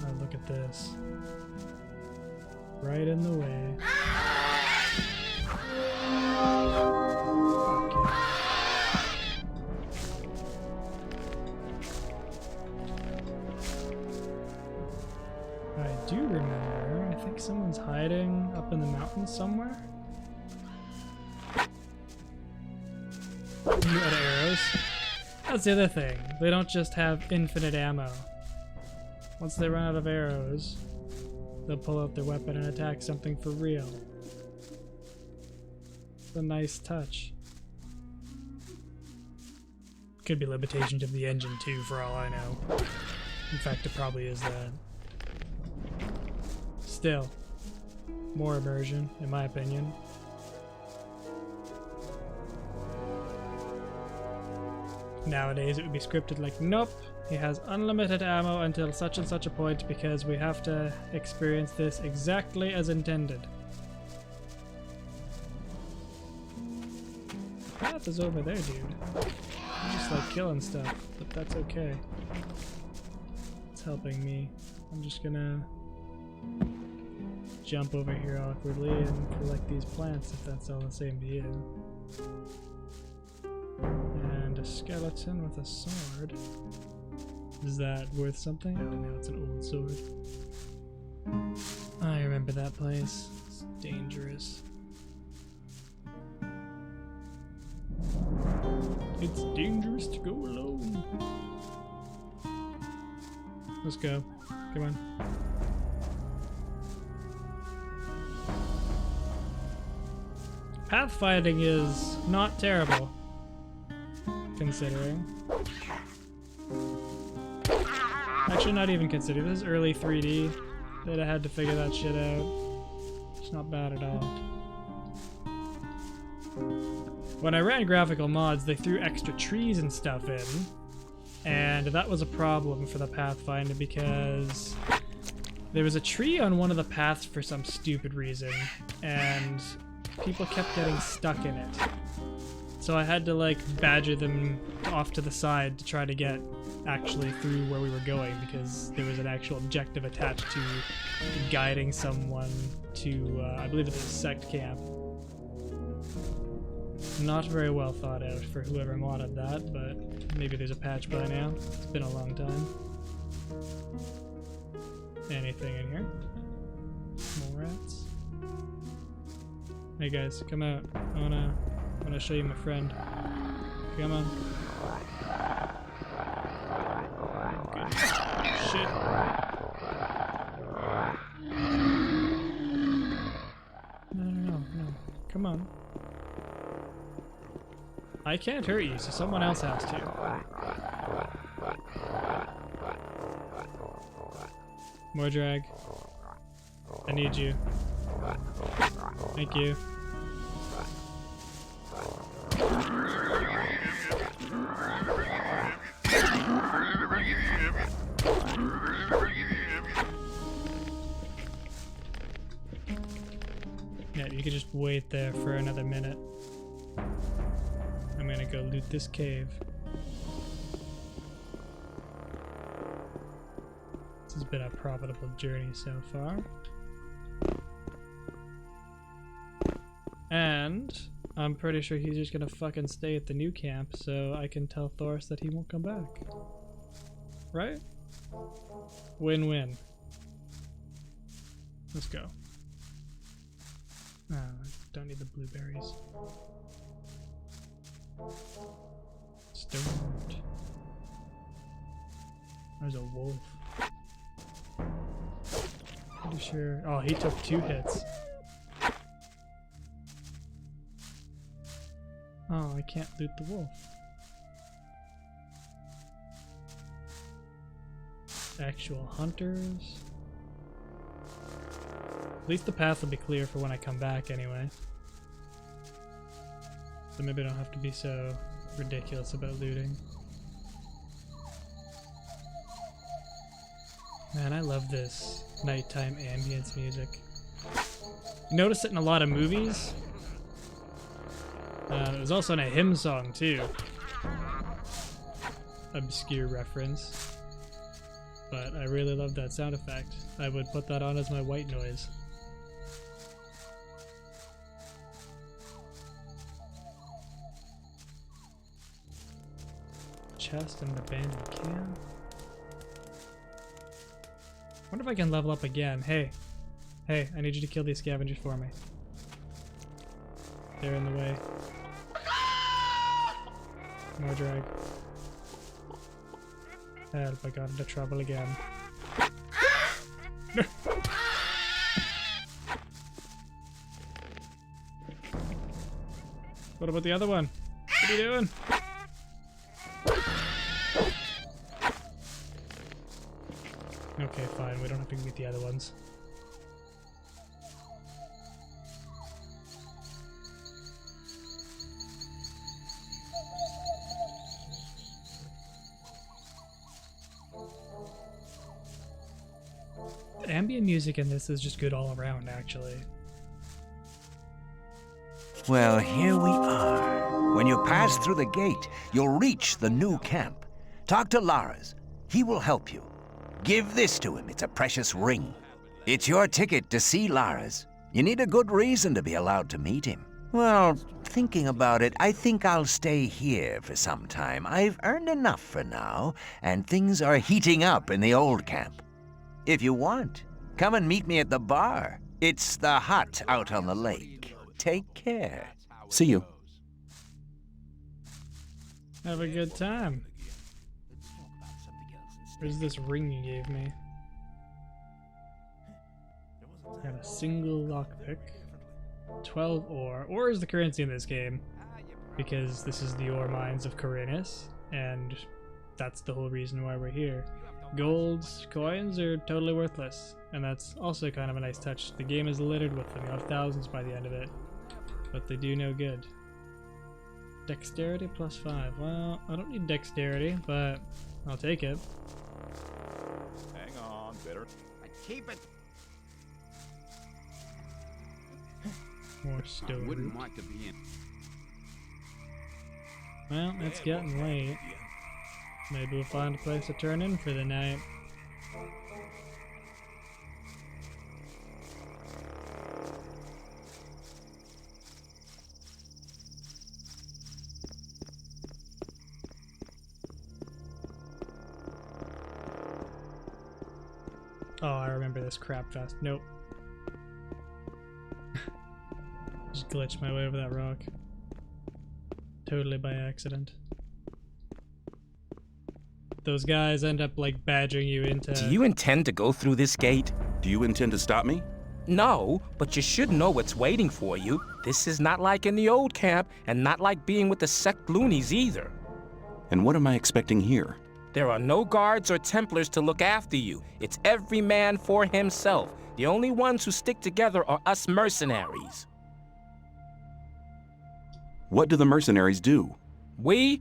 Speaker 1: Oh, look at this. Right in the way. Okay. I do remember. I think someone's hiding up in the mountains somewhere. You out of arrows? That's the other thing. They don't just have infinite ammo. Once they run out of arrows, they'll pull out their weapon and attack something for real. It's a nice touch. Could be limitations of the engine too, for all I know. In fact, it probably is that. Still, more immersion, in my opinion. Nowadays it would be scripted like, nope, he has unlimited ammo until such and such a point because we have to experience this exactly as intended. The path is over there, dude. I'm just like killing stuff, but that's okay. It's helping me. I'm just gonna jump over here awkwardly and collect these plants if that's all the same to you. And a skeleton with a sword. Is that worth something? Oh no, it's an old sword. I remember that place. It's dangerous. It's dangerous to go alone. Let's go. Come on. Pathfinding is not terrible, considering. Actually, not even considering. This is early 3D. They'd have had to figure that shit out. It's not bad at all. When I ran graphical mods, they threw extra trees and stuff in, and that was a problem for the Pathfinder because there was a tree on one of the paths for some stupid reason, and people kept getting stuck in it. So I had to like badger them off to the side to try to get actually through where we were going because there was an actual objective attached to guiding someone to, I believe it was a sect camp. Not very well thought out for whoever modded that, but maybe there's a patch by now. It's been a long time. Anything in here? More rats? Hey guys, come out. I wanna show you my friend. Come on. Good shit. No. Come on. I can't hurt you, so someone else has to. More drag. I need you. Thank you. Yeah, you could just wait there for another minute. I'm gonna go loot this cave. This has been a profitable journey so far. And I'm pretty sure he's just gonna fucking stay at the new camp so I can tell Thoris that he won't come back. Right? Win-win. Let's go. Oh, I don't need the blueberries. Stoned. There's a wolf. Pretty sure. Oh, he took 2 hits. Oh, I can't loot the wolf. Actual hunters. At least the path will be clear for when I come back anyway. So maybe I don't have to be so ridiculous about looting. Man, I love this nighttime ambience music. You notice it in a lot of movies. It was also in a hymn song too. Obscure reference. But I really love that sound effect. I would put that on as my white noise. Chest in an abandoned camp. Wonder if I can level up again. Hey, I need you to kill these scavengers for me. They're in the way. More drag. Help, I got into trouble again. What about the other one? What are you doing? Okay, fine. We don't have to meet the other ones. The ambient music in this is just good all around, actually.
Speaker 2: Well, here we are. When you pass through the gate, you'll reach the new camp. Talk to Lars. He will help you. Give this to him. It's a precious ring. It's your ticket to see Lars. You need a good reason to be allowed to meet him. Well, thinking about it, I think I'll stay here for some time. I've earned enough for now, and things are heating up in the old camp. If you want, come and meet me at the bar. It's the hut out on the lake. Take care.
Speaker 3: See you.
Speaker 1: Have a good time. Where's this ring you gave me? Got a single lockpick. 12 ore. Ore is the currency in this game, because this is the ore mines of Corinus, and that's the whole reason why we're here. Golds, coins are totally worthless, and that's also kind of a nice touch. The game is littered with them. You'll have thousands by the end of it, but they do no good. Dexterity +5. Well, I don't need dexterity, but I'll take it.
Speaker 13: Hang on, better.
Speaker 11: Keep it.
Speaker 1: More stone.
Speaker 12: Wouldn't like to be in.
Speaker 1: Well, it's getting late. Maybe we'll find a place to turn in for the night. Oh, I remember this crap fest. Nope. Just glitched my way over that rock. Totally by accident. Those guys end up like badgering you into...
Speaker 14: Do you intend to go through this gate?
Speaker 3: Do you intend to stop me?
Speaker 14: No, but you should know what's waiting for you. This is not like in the old camp, and not like being with the sect loonies either.
Speaker 3: And what am I expecting here?
Speaker 14: There are no guards or Templars to look after you. It's every man for himself. The only ones who stick together are us mercenaries.
Speaker 3: What do the mercenaries do?
Speaker 14: We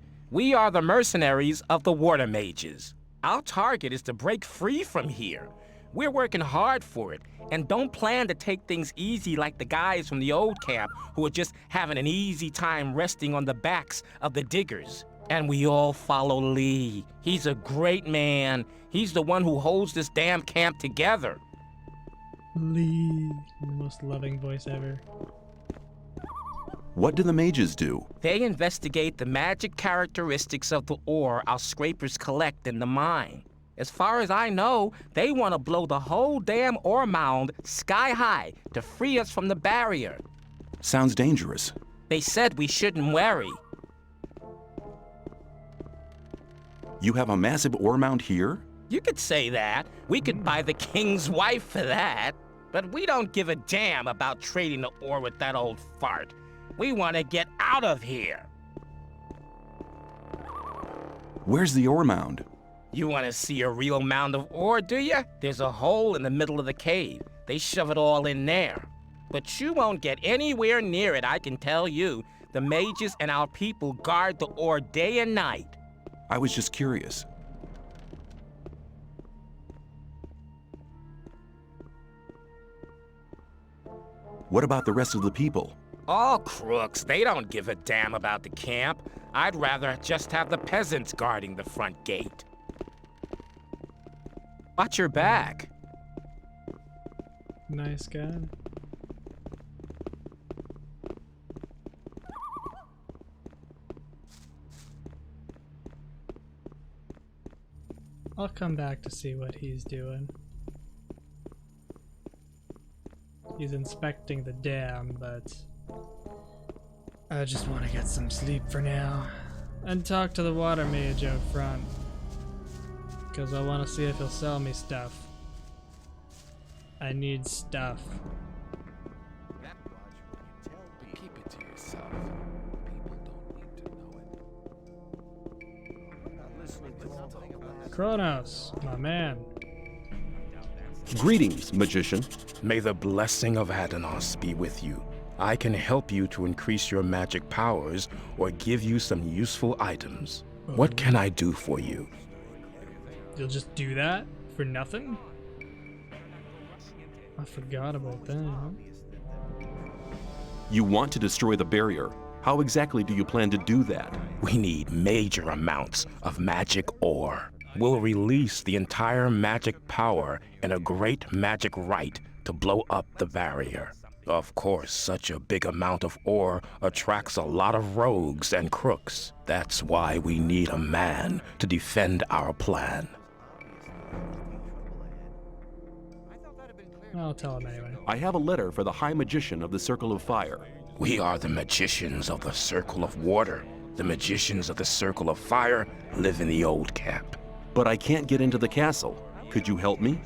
Speaker 14: are the mercenaries of the water mages. Our target is to break free from here. We're working hard for it, and don't plan to take things easy like the guys from the old camp who are just having an easy time resting on the backs of the diggers. And we all follow Lee. He's a great man. He's the one who holds this damn camp together.
Speaker 1: Lee, the most loving voice ever.
Speaker 3: What do the mages do?
Speaker 14: They investigate the magic characteristics of the ore our scrapers collect in the mine. As far as I know, they want to blow the whole damn ore mound sky high to free us from the barrier.
Speaker 3: Sounds dangerous.
Speaker 14: They said we shouldn't worry.
Speaker 3: You have a massive ore mound here?
Speaker 14: You could say that. We could buy the king's wife for that. But we don't give a damn about trading the ore with that old fart. We want to get out of here.
Speaker 3: Where's the ore mound?
Speaker 14: You want to see a real mound of ore, do you? There's a hole in the middle of the cave. They shove it all in there. But you won't get anywhere near it, I can tell you. The mages and our people guard the ore day and night.
Speaker 3: I was just curious. What about the rest of the people?
Speaker 14: All crooks. They don't give a damn about the camp. I'd rather just have the peasants guarding the front gate. Watch your back.
Speaker 1: Nice guy. I'll come back to see what he's doing. He's inspecting the dam, but I just want to get some sleep for now and talk to the water mage out front, because I want to see if he'll sell me stuff. I need stuff.
Speaker 13: Keep it to yourself.
Speaker 1: Kronos, my man.
Speaker 3: Greetings, magician.
Speaker 14: May the blessing of Adanos be with you. I can help you to increase your magic powers or give you some useful items. What can I do for you?
Speaker 1: You'll just do that for nothing? I forgot about that.
Speaker 3: You want to destroy the barrier. How exactly do you plan to do that?
Speaker 14: We need major amounts of magic ore. We'll release the entire magic power in a great magic rite to blow up the barrier. Of course, such a big amount of ore attracts a lot of rogues and crooks. That's why we need a man to defend our plan.
Speaker 1: I'll tell him anyway.
Speaker 3: I have a letter for the High Magician of the Circle of Fire.
Speaker 14: We are the magicians of the Circle of Water. The magicians of the Circle of Fire live in the old camp.
Speaker 3: But I can't get into the castle. Could you help me?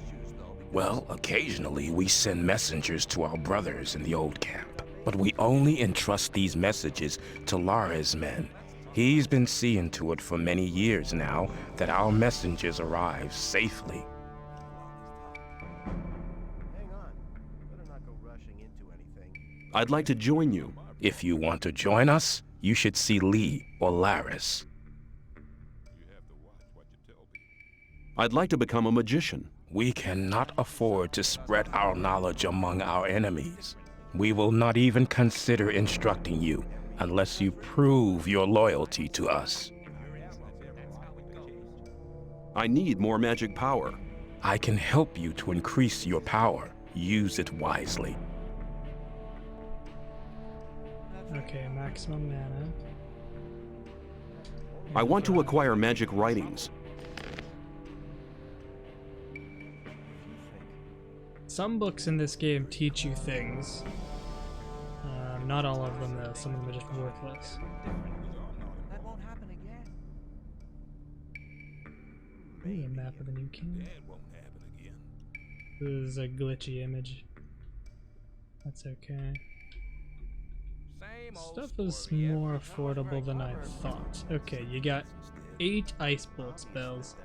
Speaker 14: Well, occasionally we send messengers to our brothers in the old camp. But we only entrust these messages to Lara's men. He's been seeing to it for many years now that our messengers arrive safely.
Speaker 3: I'd like to join you.
Speaker 14: If you want to join us, you should see Lee or Laris.
Speaker 3: I'd like to become a magician.
Speaker 14: We cannot afford to spread our knowledge among our enemies. We will not even consider instructing you unless you prove your loyalty to us.
Speaker 3: I need more magic power.
Speaker 14: I can help you to increase your power. Use it wisely.
Speaker 1: Okay, maximum mana.
Speaker 3: I want to acquire magic writings.
Speaker 1: some books in this game teach you things. Not all of them though, some of them are just worthless.
Speaker 7: That won't happen again.
Speaker 1: Ooh, a map of the new king. This is a glitchy image. That's okay. Stuff is more affordable than I thought. Okay, you got 8 ice bolt spells.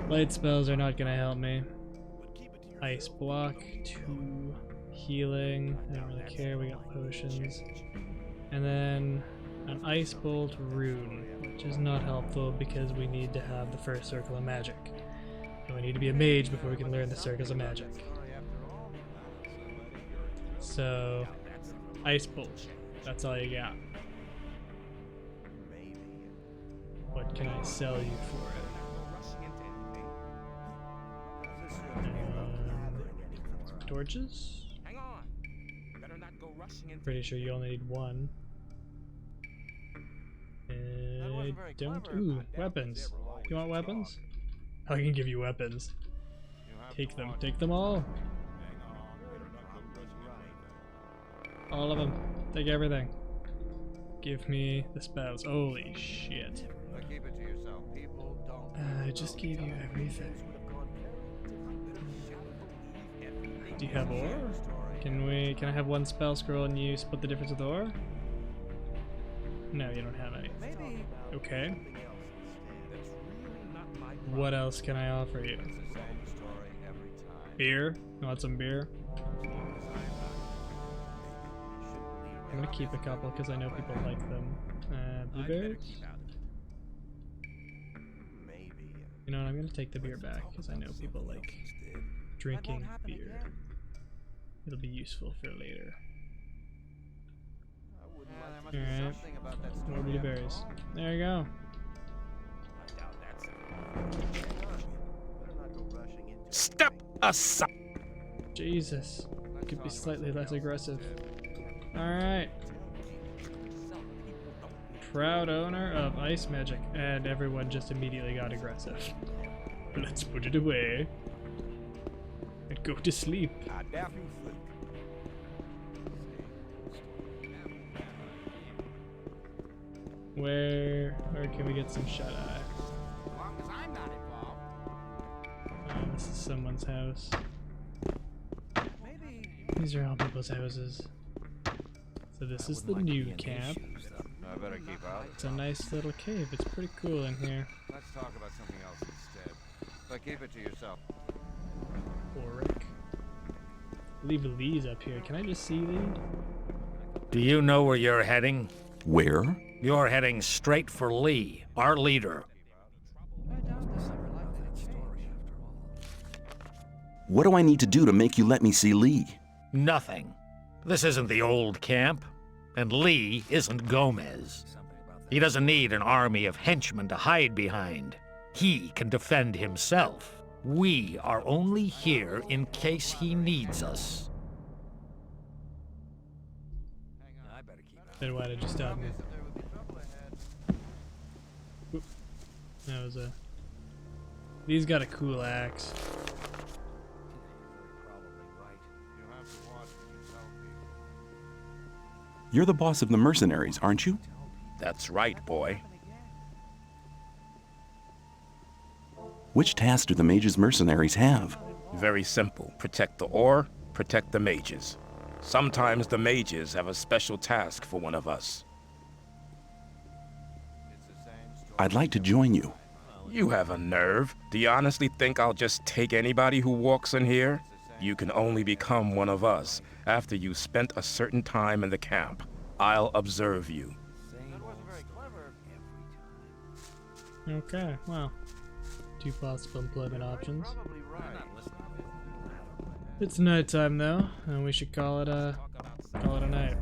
Speaker 1: Light spells are not gonna help me. Ice block, 2 healing. I don't really care. We got potions. And then an ice bolt rune, which is not helpful because we need to have the first circle of magic. And we need to be a mage before we can learn the circles of magic. So, ice bolt. That's all you got. What can I sell you for it? Torches? Pretty sure you only need 1. Don't. Ooh, weapons. You want weapons? I can give you weapons. Take them. Take them all. All of them. Take everything. Give me the spells. Holy shit. I just gave you everything. Do you have ore? Can I have 1 spell scroll and you split the difference with ore? No, you don't have any. Okay. What else can I offer you? Beer? You want some beer? I'm gonna keep a couple because I know people like them. Blueberries? You know what, I'm gonna take the beer back because I know people like drinking beer. It'll be useful for later. Alright, more blueberries. There you go.
Speaker 14: Step aside!
Speaker 1: Jesus. Could be slightly less aggressive. Alright. Proud owner of ice magic. And everyone just immediately got aggressive. Let's put it away. And go to sleep. Where can we get some shut-eye? Oh, this is someone's house. These are all people's houses. So this is the new camp.
Speaker 15: I better keep out.
Speaker 1: It's a nice little cave. It's pretty cool in here.
Speaker 15: Let's talk about something else instead. But keep it to yourself.
Speaker 1: Auric. Leave Lee's up here. Can I just see Lee?
Speaker 16: Do you know where you're heading?
Speaker 3: Where?
Speaker 16: You're heading straight for Lee, our leader.
Speaker 3: What do I need to do to make you let me see Lee?
Speaker 16: Nothing. This isn't the old camp, and Lee isn't Gomez. He doesn't need an army of henchmen to hide behind. He can defend himself. We are only here in case he needs us.
Speaker 1: Then why did you stop me? Oop. That was a... He's got a cool axe.
Speaker 3: You're the boss of the mercenaries, aren't you?
Speaker 14: That's right, boy.
Speaker 3: Which task do the mages' mercenaries have?
Speaker 14: Very simple. Protect the ore, protect the mages. Sometimes the mages have a special task for one of us.
Speaker 3: I'd like to join you.
Speaker 14: You have a nerve. Do you honestly think I'll just take anybody who walks in here? You can only become one of us after you spent a certain time in the camp. I'll observe you.
Speaker 1: Okay, well. 2 possible employment options. It's nighttime though, and we should call it a night.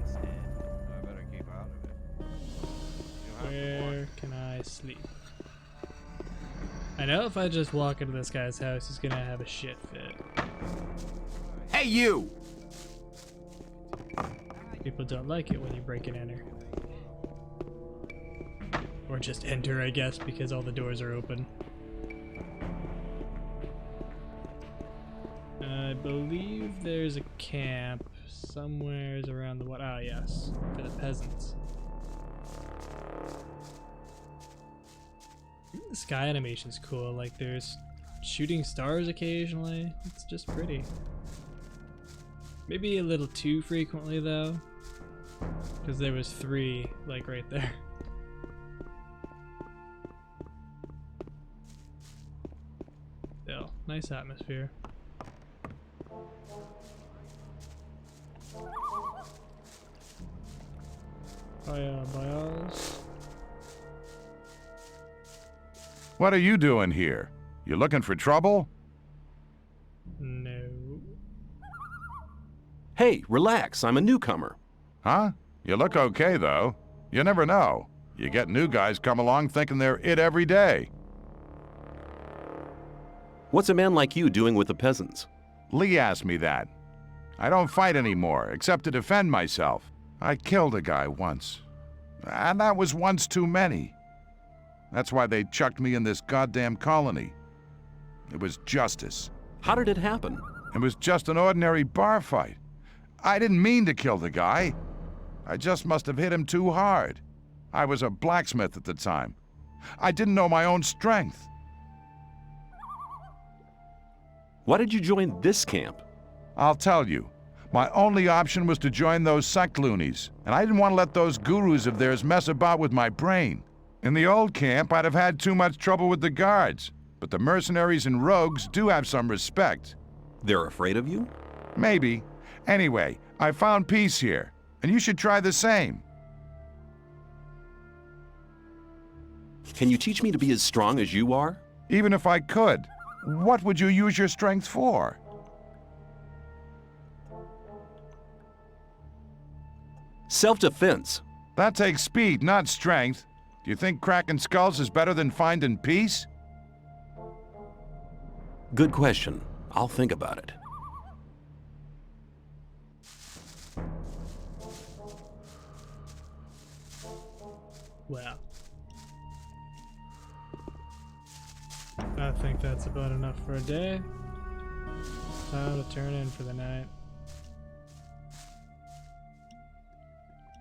Speaker 1: Where can I sleep? I know if I just walk into this guy's house, he's gonna have a shit fit.
Speaker 12: Hey, you!
Speaker 1: People don't like it when you break and enter. Or just enter, I guess, because all the doors are open. I believe there's a camp somewhere around the water. Ah, yes, for the peasants. The sky animation's cool. Like there's shooting stars occasionally. It's just pretty. Maybe a little too frequently though, because there was 3 like right there. Still, nice atmosphere. Bios.
Speaker 4: What are you doing here? You looking for trouble?
Speaker 1: No.
Speaker 3: Hey, relax. I'm a newcomer.
Speaker 4: Huh? You look okay, though. You never know. You get new guys come along thinking they're it every day.
Speaker 3: What's a man like you doing with the peasants?
Speaker 4: Lee asked me that. I don't fight anymore, except to defend myself. I killed a guy once. And that was once too many. That's why they chucked me in this goddamn colony. It was justice.
Speaker 3: How did it happen?
Speaker 4: It was just an ordinary bar fight. I didn't mean to kill the guy. I just must have hit him too hard. I was a blacksmith at the time. I didn't know my own strength.
Speaker 3: Why did you join this camp?
Speaker 4: I'll tell you. My only option was to join those sect loonies, and I didn't want to let those gurus of theirs mess about with my brain. In the old camp, I'd have had too much trouble with the guards, but the mercenaries and rogues do have some respect.
Speaker 3: They're afraid of you?
Speaker 4: Maybe. Anyway, I found peace here, and you should try the same.
Speaker 3: Can you teach me to be as strong as you are?
Speaker 4: Even if I could, what would you use your strength for?
Speaker 3: Self-defense.
Speaker 4: That takes speed, not strength. Do you think cracking skulls is better than finding peace?
Speaker 3: Good question. I'll think about it.
Speaker 1: Well, I think that's about enough for a day. Time to turn in for the night.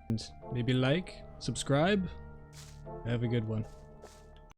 Speaker 1: And maybe like, subscribe. Have a good one.